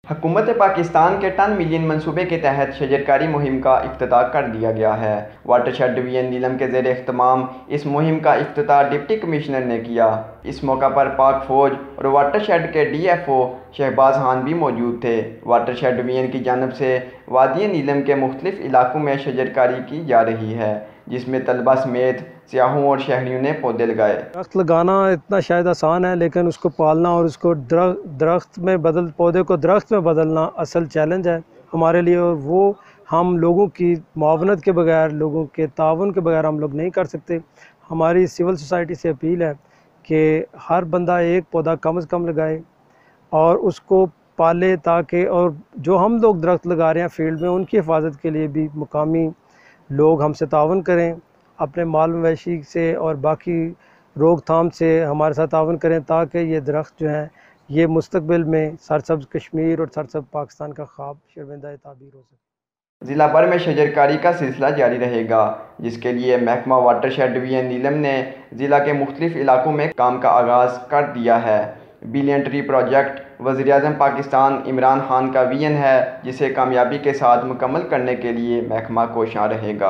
हुकूमत पाकिस्तान के 10 मिलियन मनसूबे के तहत शजरकारी मुहिम का इफ्तिताह कर दिया गया है। वाटरशेड डिवीजन नीलम के ज़ेर इख्तिमाम इस मुहिम का इफ्तिताह डिप्टी कमिश्नर ने किया। इस मौका पर पाक फ़ौज और वाटरशेड के DFO शहबाज खान भी मौजूद थे। वाटरशेड डिवीजन की जानब से वादी नीलम के मुख्तलिफ इलाकों में शजरकारी की जा रही है, जिसमें तलबा समेत सियाहों और शहरियों ने पौधे लगाए। दरख्त लगाना इतना शायद आसान है, लेकिन उसको पालना और उसको पौधे को दरख्त में बदलना असल चैलेंज है हमारे लिए। और वो हम लोगों की मुआवनत के बगैर, लोगों के ताउन के बगैर हम लोग नहीं कर सकते। हमारी सिविल सोसाइटी से अपील है कि हर बंदा एक पौधा कम से कम लगाए और उसको पाले, ताकि और जो हम लोग दरख्त लगा रहे हैं फील्ड में, उनकी हिफाजत के लिए भी मुकामी लोग हमसे ताउन करें, अपने माल मवेशी से और बाकी रोकथाम से हमारे साथ ताउन करें, ताकि ये दरख्त जो हैं ये मुस्तकबिल में सरसब्ज़ कश्मीर और सरसब्ज़ पाकिस्तान का ख्वाब शर्मिंदा ताबीर हो सके। ज़िला भर में शजरकारी का सिलसिला जारी रहेगा, जिसके लिए महकमा वाटरशेड डिवीजन नीलम ने ज़िला के मुख्तलिफ इलाकों में काम का आगाज़ कर दिया है। बिलियन ट्री प्रोजेक्ट वज़ीर-ए-आज़म पाकिस्तान इमरान खान का विजन है, जिसे कामयाबी के साथ मुकम्मल करने के लिए महकमा कोशां रहेगा।